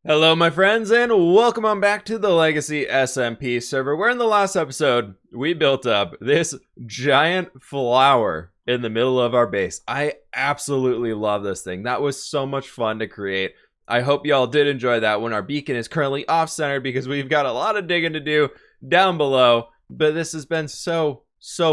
Hello my friends and welcome on back to the Legacy SMP server, where in the last episode we built up this giant flower in the middle of our base. I absolutely love this thing. That was so much fun to create. I hope y'all did enjoy that one. Our beacon is currently off-center because we've got a lot of digging to do down below, but this has been so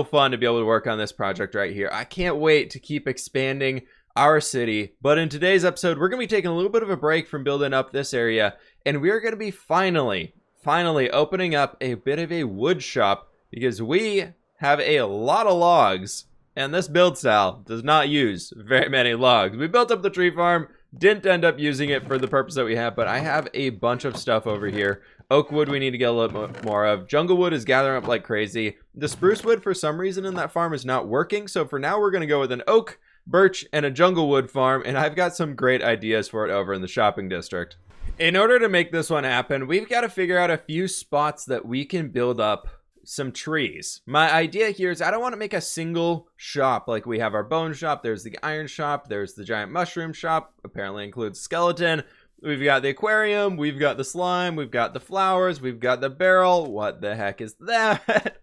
fun to be able to work on this project right here. I can't wait to keep expanding our city. But in today's episode, we're going to be taking a little bit of a break from building up this area, and we're going to be finally opening up a bit of a wood shop because we have a lot of logs, and this build style does not use very many logs. We built up the tree farm, didn't end up using it for the purpose that we have, but I have a bunch of stuff over here. Oak wood we need to get a little bit more of. Jungle wood is gathering up like crazy. The spruce wood for some reason in that farm is not working, so for now we're going to go with an oak, birch, and a jungle wood farm, and I've got some great ideas for it over in the shopping district. In order to make this one happen, we've got to figure out a few spots that we can build up some trees. My idea here is I don't want to make a single shop like we have our bone shop, there's the iron shop, there's the giant mushroom shop, apparently includes skeleton, we've got the aquarium, we've got the slime, we've got the flowers, we've got the barrel, what the heck is that?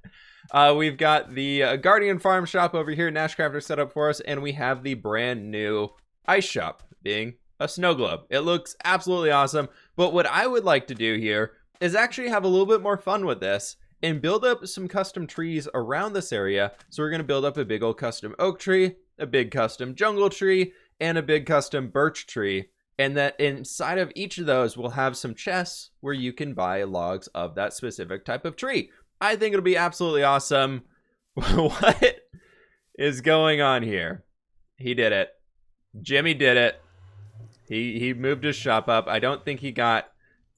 We've got the Guardian Farm shop over here, Nashcrafter set up for us, and we have the brand new ice shop being a snow globe. It looks absolutely awesome, but what I would like to do here is actually have a little bit more fun with this and build up some custom trees around this area. So we're going to build up a big old custom oak tree, a big custom jungle tree, and a big custom birch tree. And that inside of each of those, we'll have some chests where you can buy logs of that specific type of tree. I think it'll be absolutely awesome. What is going on here? He did it. Jimmy did it. He moved his shop up. I don't think he got...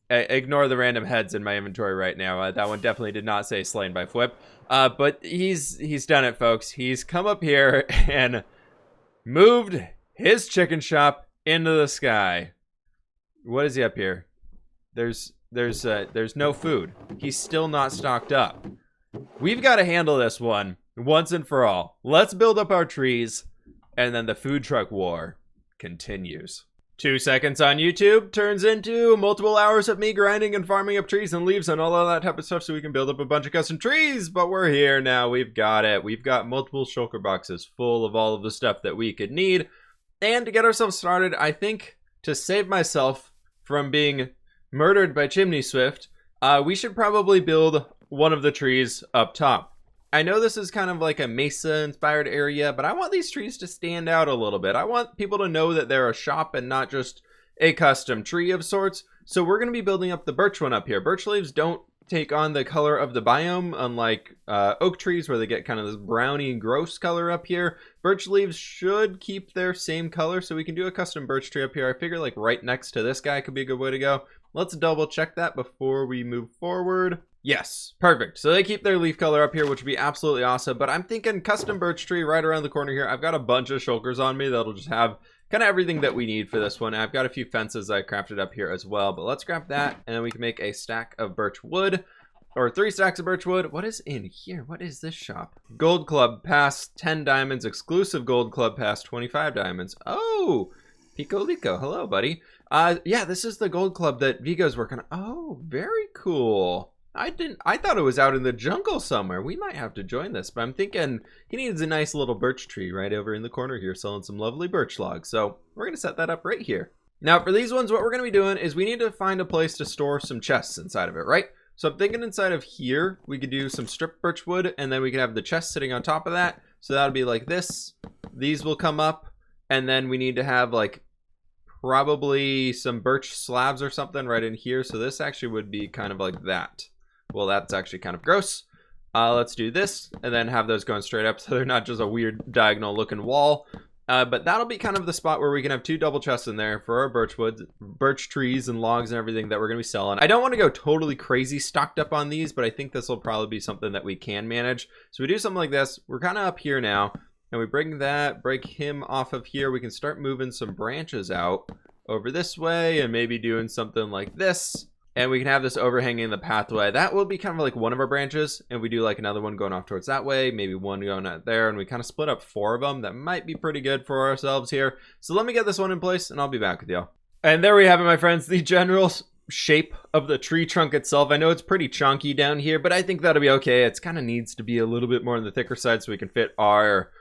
ignore the random heads in my inventory right now. That one definitely did not say slain by fWhip. But he's done it, folks. He's come up here and moved his chicken shop into the sky. What is he up here? There's no food. He's still not stocked up. We've got to handle this one once and for all. Let's build up our trees, and then the food truck war continues. 2 seconds on YouTube turns into multiple hours of me grinding and farming up trees and leaves and all of that type of stuff so we can build up a bunch of custom trees. But we're here now. We've got it. We've got multiple shulker boxes full of all of the stuff that we could need. And to get ourselves started, I think to save myself from being murdered by Chimney Swift, we should probably build one of the trees up top. I know this is kind of like a mesa inspired area, but I want these trees to stand out a little bit. I want people to know that they're a shop and not just a custom tree of sorts. So we're going to be building up the birch one up here. Birch leaves don't take on the color of the biome, unlike oak trees where they get kind of this browny gross color up here. Birch leaves should keep their same color, so we can do a custom birch tree up here. I figure like right next to this guy could be a good way to go. Let's double check that before we move forward. Yes, perfect. So they keep their leaf color up here, which would be absolutely awesome. But I'm thinking custom birch tree right around the corner here. I've got a bunch of shulkers on me that'll just have kind of everything that we need for this one. I've got a few fences I crafted up here as well. But let's grab that, and then we can make a stack of birch wood. Or 3 stacks of birch wood. What is in here? What is this shop? Gold Club past 10 diamonds. Exclusive Gold Club past 25 diamonds. Oh, Pico Lico. Hello, buddy. Yeah, this is the Gold Club that Vigo's working on. Oh, very cool. I thought it was out in the jungle somewhere. We might have to join this, but I'm thinking he needs a nice little birch tree right over in the corner here, selling some lovely birch logs. So we're going to set that up right here. Now, for these ones, what we're going to be doing is we need to find a place to store some chests inside of it, right? So I'm thinking inside of here, we could do some stripped birch wood, and then we could have the chest sitting on top of that. So that'll be like this. These will come up, and then we need to have like probably some birch slabs or something right in here. So this actually would be kind of like that. Well, that's actually kind of gross. Let's do this, and then have those going straight up so they're not just a weird diagonal looking wall. But that'll be kind of the spot where we can have 2 double chests in there for our birch trees and logs and everything that we're going to be selling. I don't want to go totally crazy stocked up on these, but I think this will probably be something that we can manage. So we do something like this. We're kind of up here now, and we break him off of here. We can start moving some branches out over this way and maybe doing something like this. And we can have this overhanging the pathway. That will be kind of like one of our branches. And we do like another one going off towards that way. Maybe one going out there. And we kind of split up 4 of them. That might be pretty good for ourselves here. So let me get this one in place and I'll be back with you. And there we have it, my friends, the general shape of the tree trunk itself. I know it's pretty chunky down here, but I think that'll be okay. It's kind of needs to be a little bit more on the thicker side so we can fit our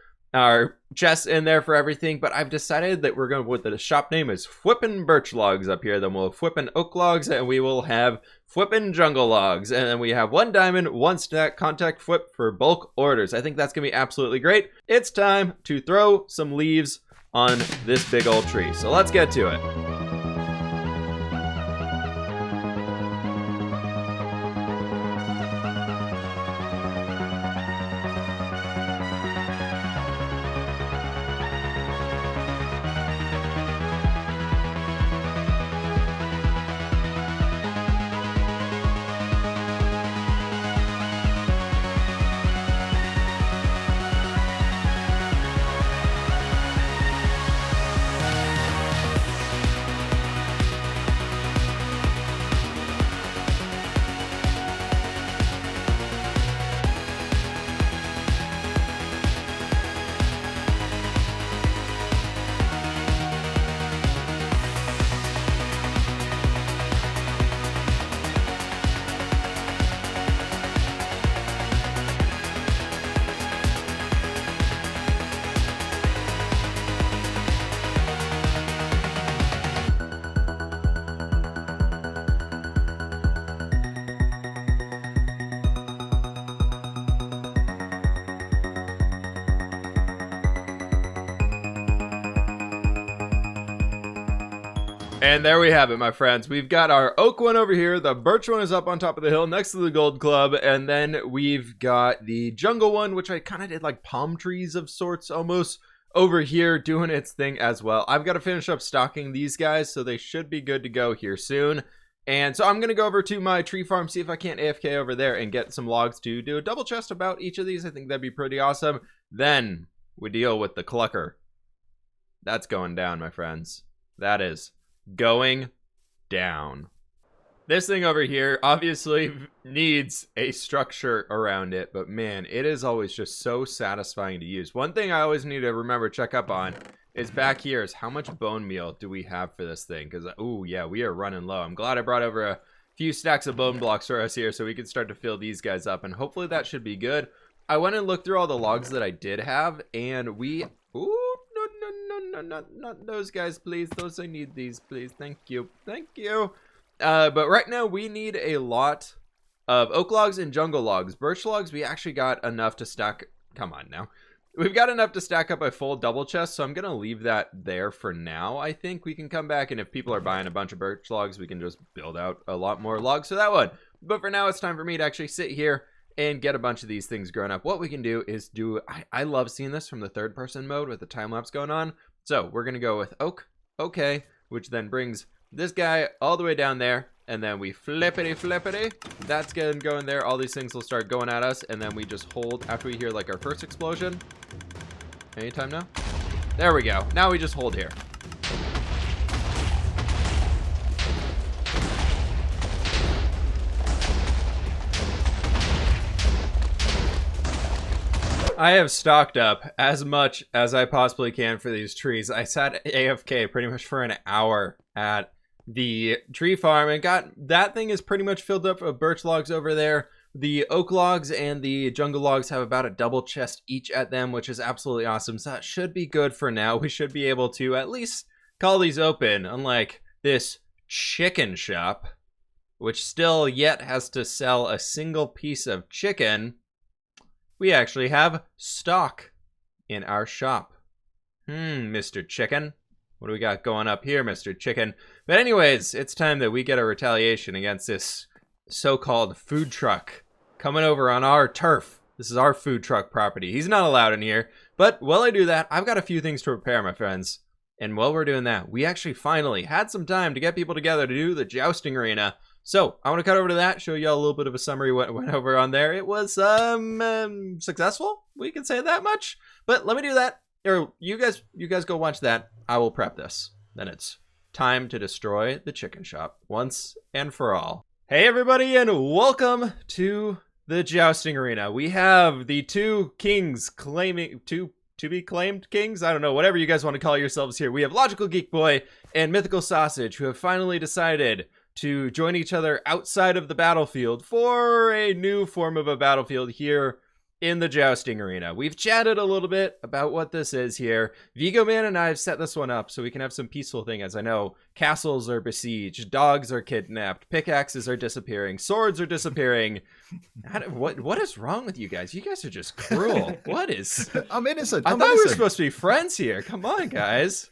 chests in there for everything. But I've decided that we're going to, what the shop name is, fWhippin' Birch logs up here. Then we'll have fWhippin' oak logs, and we will have fWhippin' jungle logs. And then we have 1 diamond, 1 stack, contact fWhip for bulk orders. I think that's going to be absolutely great. It's time to throw some leaves on this big old tree. So let's get to it. And there we have it, my friends. We've got our oak one over here. The birch one is up on top of the hill next to the gold club. And then we've got the jungle one, which I kind of did like palm trees of sorts almost over here doing its thing as well. I've got to finish up stocking these guys, so they should be good to go here soon. And so I'm going to go over to my tree farm, see if I can't AFK over there and get some logs to do a double chest about each of these. I think that'd be pretty awesome. Then we deal with the clucker. That's going down, my friends. That is going down. This thing over here obviously needs a structure around it, but man, it is always just so satisfying to use. One thing I always need to remember check up on is back here is how much bone meal do we have for this thing? Because oh yeah, we are running low. I'm glad I brought over a few stacks of bone blocks for us here so we can start to fill these guys up, and hopefully that should be good. I went and looked through all the logs that I did have, and we not those guys, please. Those, I need these, please. Thank you. But right now we need a lot of oak logs and jungle logs. Birch logs, we actually got enough to stack. Come on now. We've got enough to stack up a full double chest, so I'm gonna leave that there for now. I think we can come back, and if people are buying a bunch of birch logs, we can just build out a lot more logs for that one. But for now, it's time for me to actually sit here and get a bunch of these things grown up. What we can do is I love seeing this from the third person mode with the time lapse going on. So we're gonna go with oak, okay, which then brings this guy all the way down there, and then we flippity. That's gonna go in there. All these things will start going at us, and then we just hold after we hear like our first explosion. Anytime now. There we go. Now we just hold here. I have stocked up as much as I possibly can for these trees. I sat AFK pretty much for an hour at the tree farm and got that thing is pretty much filled up of birch logs over there. The oak logs and the jungle logs have about a double chest each at them, which is absolutely awesome. So that should be good for now. We should be able to at least call these open, unlike this chicken shop, which still yet has to sell a single piece of chicken. We actually have stock in our shop. Mr. Chicken. What do we got going up here, Mr. Chicken? But anyways, it's time that we get a retaliation against this so-called food truck coming over on our turf. This is our food truck property. He's not allowed in here. But while I do that, I've got a few things to prepare, my friends. And while we're doing that, we actually finally had some time to get people together to do the Jousting Arena. So I want to cut over to that, show y'all a little bit of a summary what went over on there. It was successful. We can say that much. But let me do that. Or you guys go watch that. I will prep this. Then it's time to destroy the chicken shop once and for all. Hey everybody, and welcome to the Jousting Arena. We have the two to be claimed kings. I don't know, whatever you guys want to call yourselves here. We have Logical Geek Boy and Mythical Sausage, who have finally decided to join each other outside of the battlefield for a new form of a battlefield here in the Jousting Arena. We've chatted a little bit about what this is here. Vigo Man and I have set this one up so we can have some peaceful thing, as I know castles are besieged, dogs are kidnapped, pickaxes are disappearing, swords are disappearing. What is wrong with you guys? You guys are just cruel. What is... I'm innocent. I thought we were supposed to be friends here. Come on, guys.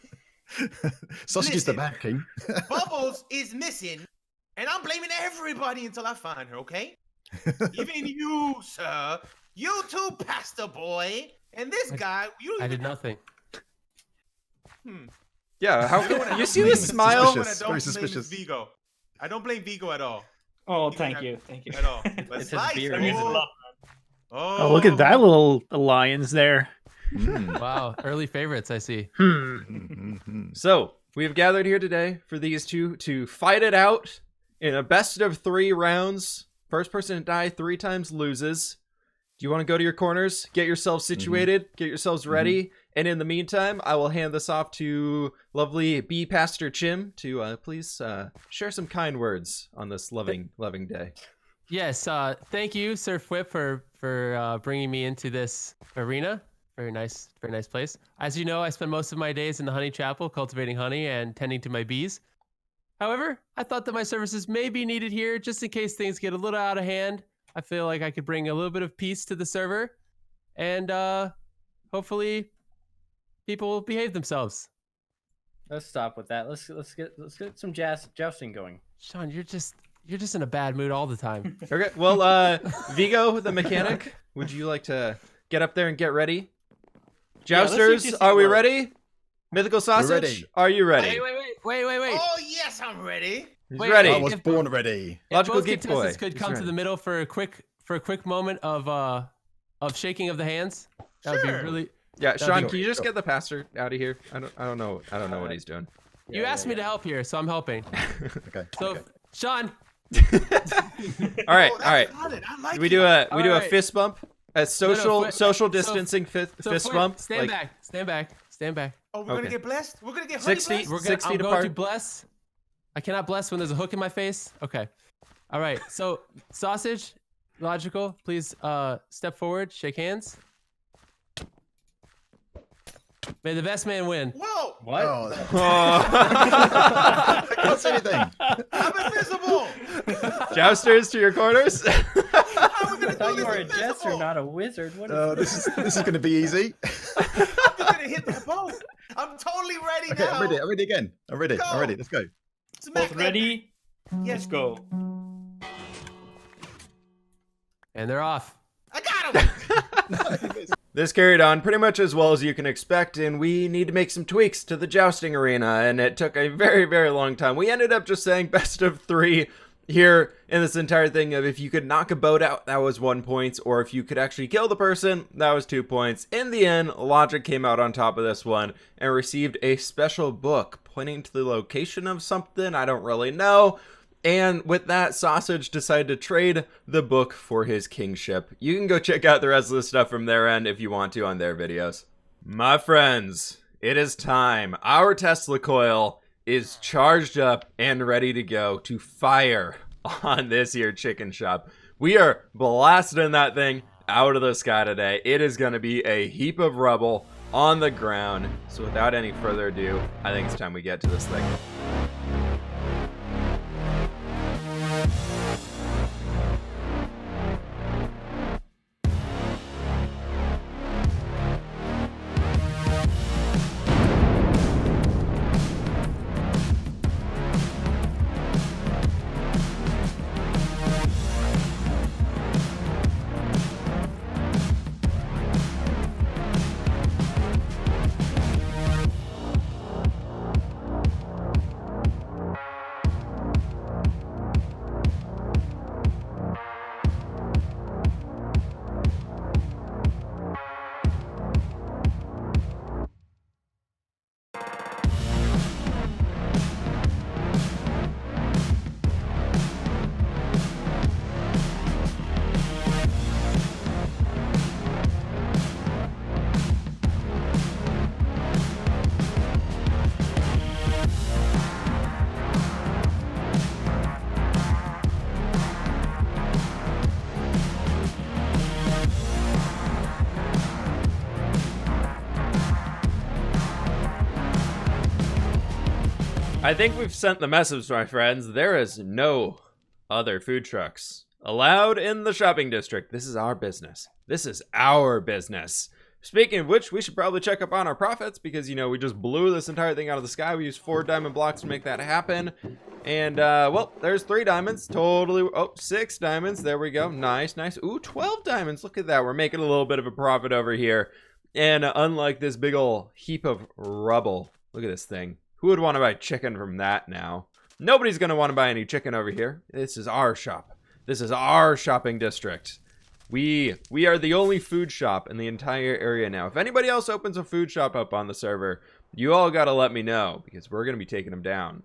Sausage is the bad king. Bubbles is missing, and I'm blaming everybody until I find her, okay? Even you, sir. You too, Pastor Boy. And this guy, I did nothing. Yeah, how can you see the smile? Very suspicious. Vigo. I don't blame Vigo at all. Oh, thank you. At all. But It's his beard. Oh, look at that little alliance there. Wow, early favorites, I see. So, we've gathered here today for these two to fight it out in a best of 3 rounds. First person to die 3 times loses. Do you want to go to your corners, get yourselves situated, get yourselves ready? And in the meantime, I will hand this off to lovely Bee Pastor Chim to please share some kind words on this loving day. Yes, thank you, Sir fWhip, for bringing me into this arena. Very nice place. As you know, I spend most of my days in the honey chapel cultivating honey and tending to my bees. However, I thought that my services may be needed here just in case things get a little out of hand. I feel like I could bring a little bit of peace to the server, and hopefully people will behave themselves. Let's stop with that. Let's get some jousting going. Sean, you're just in a bad mood all the time. Okay, well, Vigo, the mechanic, would you like to get up there and get ready? Jousters, are we ready? Mythical Sausage, ready. Are you ready? Wait. Oh, yes, I'm ready. He's Wait, ready. I was born ready. Logical Both Geek Boy. contestants could He's come to ready. the middle for a quick moment of shaking of the hands. That would be Sure. really. Yeah, Sean, be can you just get the pastor out of here? I don't know what he's doing. You asked me to help here, so I'm helping. Okay. So, okay. Sean. All right, Oh, all right. that's solid. I like We it. do a Alright. fist bump, a social so- distancing fist So bump. Stand like back. Oh, we're Okay. gonna get blessed? We're gonna get 6 honey feet. blessed? 6 I'm feet going to apart. bless. I cannot bless when there's a hook in my face. Okay. All right. So, Sausage, Logical, please step forward, shake hands. May the best man win. Whoa! What? Oh, Oh. I can't say anything. I'm invisible! Jousters to your corners. How are we I gonna thought do you were a this jester, invisible? not a wizard. What is This is going to be easy. I'm gonna hit that boat. I'm totally ready Okay, now. I'm ready. I'm ready again. I'm ready. Go. I'm ready. Let's go. Smack Both that- ready? Yes, Let's go. And they're off. I got him! This carried on pretty much as well as you can expect, and we need to make some tweaks to the Jousting Arena, and it took a very, very long time. We ended up just saying best of 3 here in this entire thing of if you could knock a boat out, that was 1 point, or if you could actually kill the person, that was 2 points. In the end, Logic came out on top of this one and received a special book pointing to the location of something, I don't really know. And with that, Sausage decided to trade the book for his kingship. You can go check out the rest of the stuff from their end if you want to on their videos. My friends, it is time. Our Tesla coil is charged up and ready to go to fire on this here chicken shop. We are blasting that thing out of the sky today. It is going to be a heap of rubble on the ground. So without any further ado, I think it's time we get to this thing. I think we've sent the message, my friends. There is no other food trucks allowed in the shopping district. This is our business. This is our business. Speaking of which, we should probably check up on our profits because, you know, we just blew this entire thing out of the sky. We used 4 diamond blocks to make that happen. And, well, there's 3 diamonds. Totally. Oh, 6 diamonds. There we go. Nice, nice. Ooh, 12 diamonds. Look at that. We're making a little bit of a profit over here. And unlike this big ol' heap of rubble, look at this thing. Who would want to buy chicken from that now? Nobody's going to want to buy any chicken over here. This is our shop. This is our shopping district. We are the only food shop in the entire area now. If anybody else opens a food shop up on the server, you all got to let me know because we're going to be taking them down.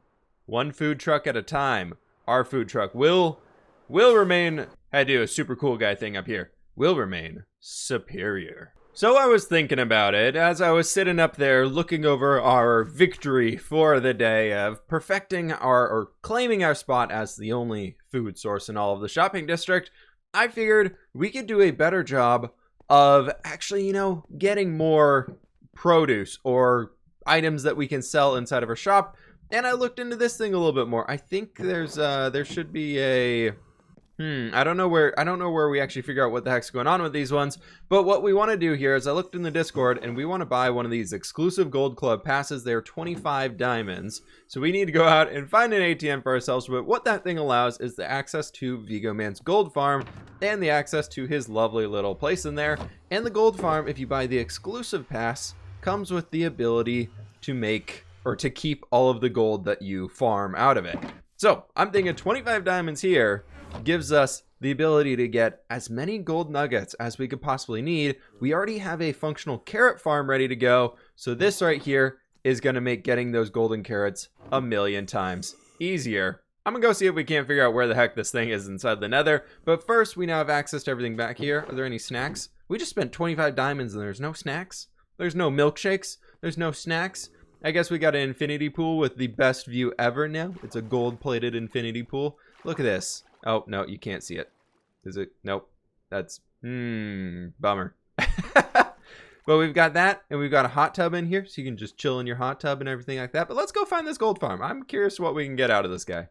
1 food truck at a time. Our food truck will remain, I do a super cool guy thing up here, will remain superior. So I was thinking about it as I was sitting up there looking over our victory for the day of perfecting or claiming our spot as the only food source in all of the shopping district. I figured we could do a better job of actually, you know, getting more produce or items that we can sell inside of our shop. And I looked into this thing a little bit more. I think there should be a I don't know where we actually figure out what the heck's going on with these ones. But what we want to do here is I looked in the Discord and we want to buy one of these exclusive gold club passes. They're 25 diamonds. So we need to go out and find an ATM for ourselves. But what that thing allows is the access to Vigo Man's gold farm and the access to his lovely little place in there. And the gold farm, if you buy the exclusive pass, comes with the ability to make or to keep all of the gold that you farm out of it. So I'm thinking 25 diamonds here gives us the ability to get as many gold nuggets as we could possibly need. We already have a functional carrot farm ready to go. So this right here is going to make getting those golden carrots a million times easier. I'm going to go see if we can't figure out where the heck this thing is inside the nether. But first, we now have access to everything back here. Are there any snacks? We just spent 25 diamonds and there's no snacks. There's no milkshakes. There's no snacks. I guess we got an infinity pool with the best view ever now. It's a gold-plated infinity pool. Look at this. Oh, no, you can't see it. Is it? Nope. That's, bummer. But we've got that, and we've got a hot tub in here, so you can just chill in your hot tub and everything like that. But let's go find this gold farm. I'm curious what we can get out of this guy.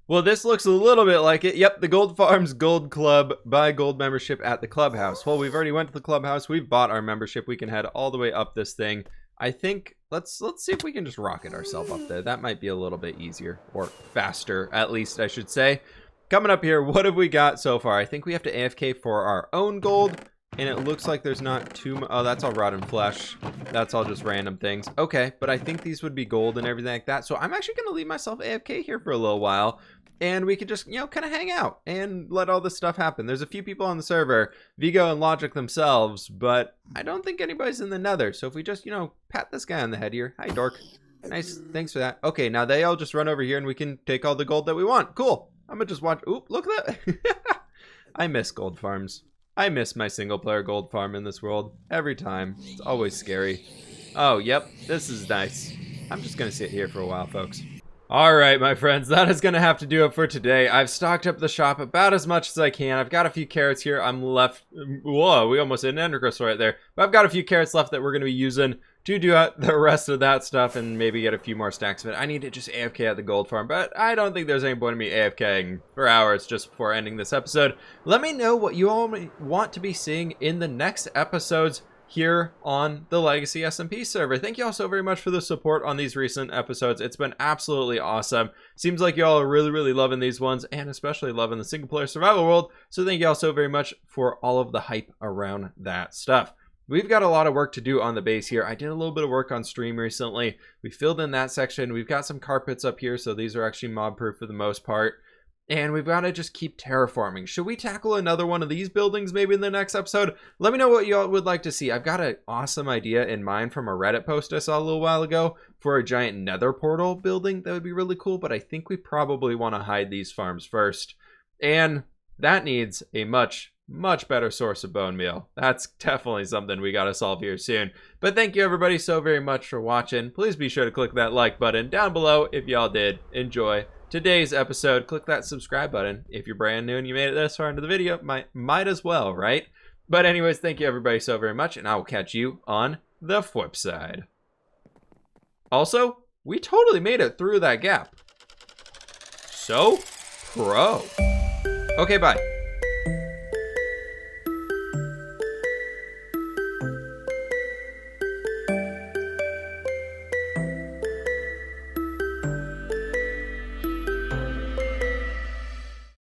Well, this looks a little bit like it. Yep, the Gold Farms Gold Club. Buy gold membership at the clubhouse. Well, we've already went to the clubhouse. We've bought our membership. We can head all the way up this thing. I think let's see if we can just rocket ourselves up there. That might be a little bit easier or faster, at least I should say. Coming up here, what have we got so far? I think we have to AFK for our own gold, and it looks like there's not too much. Oh, that's all rotten flesh. That's all just random things. Okay, but I think these would be gold and everything like that. So I'm actually going to leave myself AFK here for a little while, and we could just, you know, kind of hang out and let all this stuff happen. There's a few people on the server, Vigo and Logic themselves, but I don't think anybody's in the nether. So if we just, you know, pat this guy on the head here. Hi, dork. Nice. Thanks for that. Okay, now they all just run over here and we can take all the gold that we want. Cool. I'm gonna just watch. Oop, look at that. I miss gold farms. I miss my single player gold farm in this world. Every time. It's always scary. Oh, yep. This is nice. I'm just gonna sit here for a while, folks. All right, my friends, that is going to have to do it for today. I've stocked up the shop about as much as I can. I've got a few carrots here. I'm left. Whoa, we almost hit an ender crystal right there. But I've got a few carrots left that we're going to be using to do the rest of that stuff and maybe get a few more stacks of it. I need to just AFK at the gold farm, but I don't think there's any point in me AFKing for hours just before ending this episode. Let me know what you all want to be seeing in the next episodes here on the LegacySMP server. Thank you all so very much for the support on these recent episodes. It's been absolutely awesome. Seems like y'all are really loving these ones and especially loving the single player survival world. So thank you all so very much for all of the hype around that stuff. We've got a lot of work to do on the base here. I did a little bit of work on stream recently. We filled in that section. We've got some carpets up here, so these are actually mob proof for the most part. And we've got to just keep terraforming. Should we tackle another one of these buildings maybe in the next episode? Let me know what y'all would like to see. I've got an awesome idea in mind from a Reddit post I saw a little while ago for a giant nether portal building. That would be really cool, but I think we probably want to hide these farms first. And that needs a much better source of bone meal. That's definitely something we got to solve here soon. But thank you everybody so very much for watching. Please be sure to click that like button down below if y'all did enjoy today's episode. Click that subscribe button if you're brand new and you made it this far into the video. Might as well, right? But anyways, thank you everybody so very much, and I will catch you on the flip side. Also, We totally made it through that gap. So pro. Okay, bye.